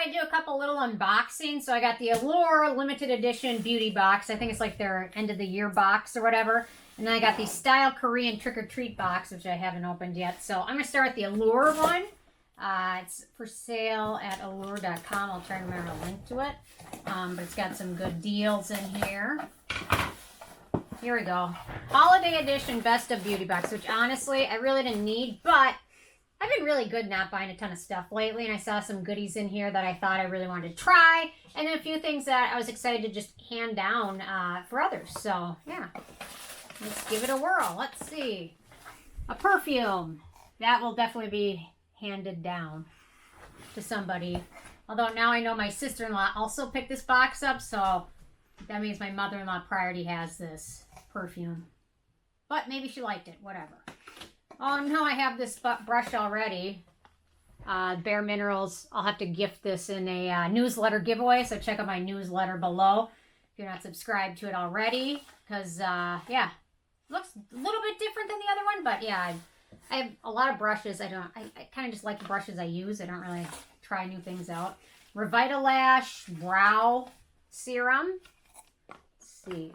I do a couple little unboxings. So I got the Allure limited edition beauty box. I think it's like their end of the year box or whatever. And then I got the Stylekorean trick or treat box, which I haven't opened yet. So I'm going to start with the Allure one. It's for sale at allure.com. I'll try to remember to link to it. But it's got some good deals in here. Here we go. Holiday edition best of beauty box, which honestly I really didn't need, but I've been really good not buying a ton of stuff lately, and I saw some goodies in here that I thought I really wanted to try, and then a few things that I was excited to just hand down for others. So, yeah. Let's give it a whirl. Let's see. A perfume. That will definitely be handed down to somebody. Although now I know my sister-in-law also picked this box up, so that means my mother-in-law priority has this perfume. But maybe she liked it. Whatever. Oh no, I have this brush already. Bare Minerals. I'll have to gift this in a newsletter giveaway, so check out my newsletter below if you're not subscribed to it already. Because, yeah, looks a little bit different than the other one, but yeah, I have a lot of brushes. I kind of just like the brushes I use. I don't really try new things out. Revitalash Brow Serum. Let's see.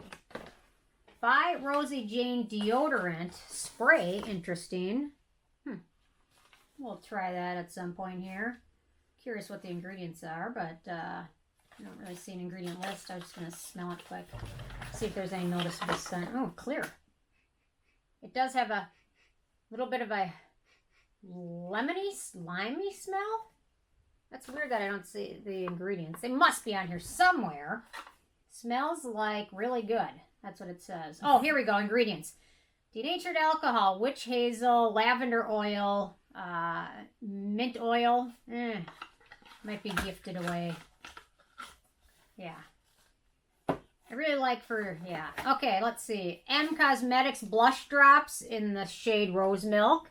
By Rosie Jane Deodorant Spray. Interesting. We'll try that at some point here. Curious what the ingredients are, but I don't really see an ingredient list. I'm just going to smell it quick. See if there's any noticeable scent. Oh, clear. It does have a little bit of a lemony, slimy smell. That's weird that I don't see the ingredients. They must be on here somewhere. Smells like really good. That's what it says. Oh, here we go. Ingredients. Denatured alcohol, witch hazel, lavender oil, mint oil. Might be gifted away. Yeah. I really like yeah. Okay, let's see. M Cosmetics blush drops in the shade Rose Milk,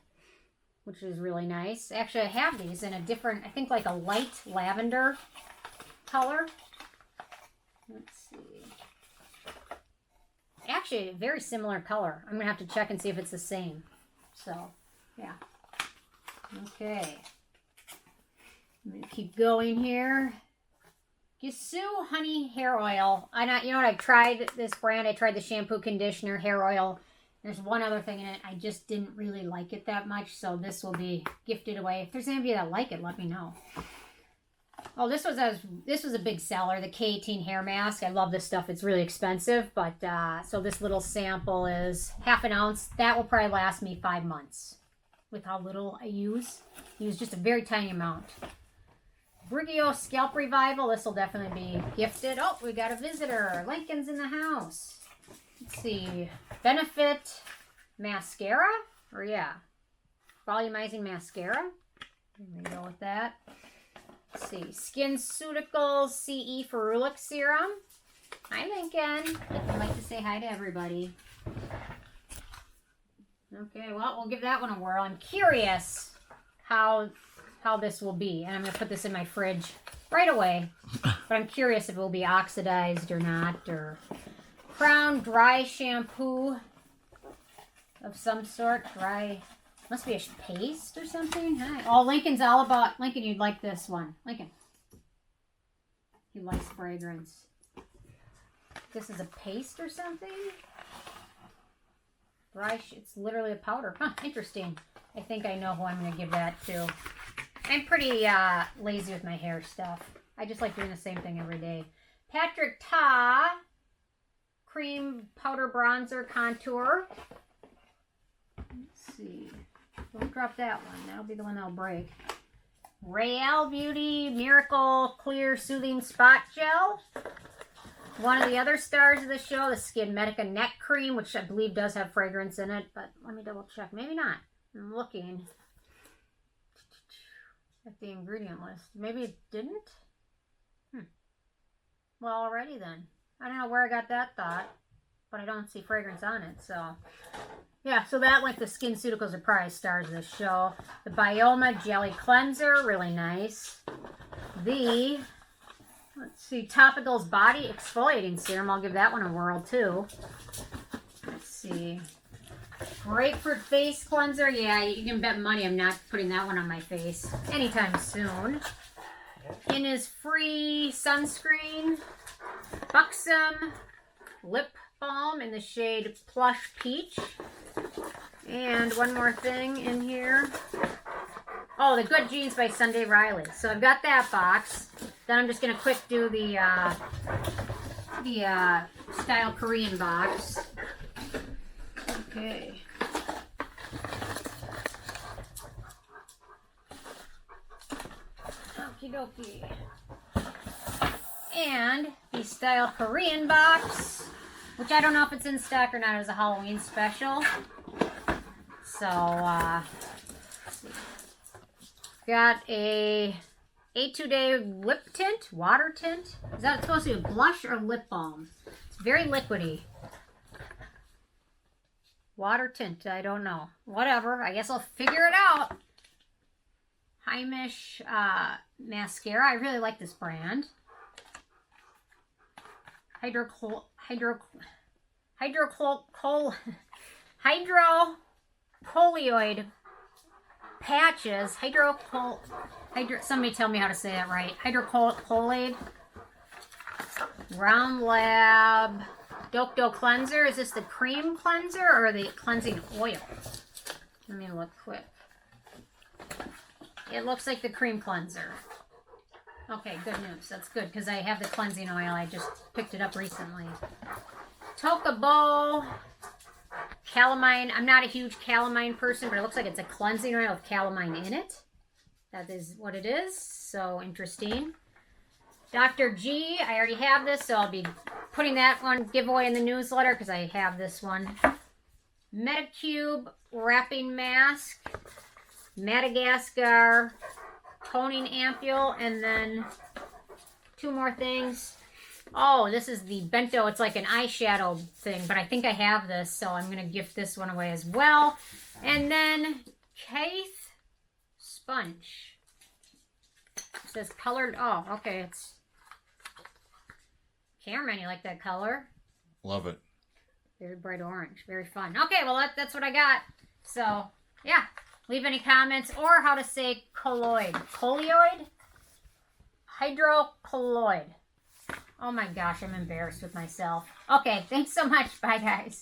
which is really nice. Actually, I have these in a different, I think like a light lavender color. Let's see. Actually, a very similar color. I'm going to have to check and see if it's the same. So, yeah. Okay. I'm going to keep going here. Gisou Honey Hair Oil. You know what? I've tried this brand. I tried the shampoo, conditioner, hair oil. There's one other thing in it. I just didn't really like it that much. So this will be gifted away. If there's any of you that like it, let me know. Oh, this was a big seller, the K18 hair mask. I love this stuff. It's really expensive, but so this little sample is half an ounce. That will probably last me 5 months with how little I use. Use just a very tiny amount. Brigio Scalp Revival. This will definitely be gifted. Oh, we got a visitor. Lincoln's in the house. Let's see. Benefit Mascara. Or yeah. Volumizing Mascara. There we go with that. Let's see. SkinCeuticals CE Ferulic Serum. Hi, Lincoln. I'd like to say hi to everybody. Okay, well, we'll give that one a whirl. I'm curious how this will be. And I'm going to put this in my fridge right away. But I'm curious if it will be oxidized or not. Or Crown Dry Shampoo of some sort. Dry... Must be a paste or something. Hi. Oh, Lincoln's all about... Lincoln, you'd like this one. Lincoln. He likes fragrance. This is a paste or something? It's literally a powder. Huh, interesting. I think I know who I'm going to give that to. I'm pretty lazy with my hair stuff. I just like doing the same thing every day. Patrick Ta Cream Powder Bronzer Contour. Let's see. Don't drop that one. That'll be the one that'll break. Real Beauty Miracle Clear Soothing Spot Gel. One of the other stars of the show, the Skin Medica Neck Cream, which I believe does have fragrance in it, but let me double check. Maybe not. I'm looking at the ingredient list. Maybe it didn't? Well, alrighty then. I don't know where I got that thought, but I don't see fragrance on it, so... Yeah, so that went to SkinCeuticals are probably stars of the show. The Bioma Jelly Cleanser, really nice. The, let's see, Topicals Body Exfoliating Serum. I'll give that one a whirl, too. Let's see. Grapefruit Face Cleanser. Yeah, you can bet money I'm not putting that one on my face anytime soon. Innisfree sunscreen, Buxom lip balm in the shade Plush Peach. And one more thing in here. Oh, the Good Jeans by Sunday Riley. So I've got that box. Then I'm just going to quick do the Stylekorean box. Okay. Okie dokie. And the Stylekorean box, which I don't know if it's in stock or not. It was a Halloween special. So, let's see. Got a A2-Day lip tint, water tint. Is that supposed to be a blush or lip balm? It's very liquidy. Water tint, I don't know. Whatever, I guess I'll figure it out. Heimish mascara. I really like this brand. Hydrocolloid patches. Somebody tell me how to say that right. Hydrocolloid. Round Lab Dope cleanser. Is this the cream cleanser or the cleansing oil? Let me look quick. It looks like the cream cleanser. Okay, good news. That's good because I have the cleansing oil. I just picked it up recently. Tokabo calamine. I'm not a huge calamine person, but it looks like it's a cleansing oil with calamine in it. That is what it is. So interesting. Dr. G. I already have this, so I'll be putting that one giveaway in the newsletter because I have this one. Metacube wrapping mask. Madagascar toning ampule, and then two more things. Oh, this is the bento. It's like an eyeshadow thing, but I think I have this, so I'm going to gift this one away as well. And then Keith sponge. It says colored. Oh, okay. It's Cameron. You like that color? Love it. Very bright orange. Very fun. Okay, well that's what I got. So yeah. Leave any comments or how to say colloid. Colloid? Hydrocolloid. Oh my gosh, I'm embarrassed with myself. Okay, thanks so much. Bye, guys.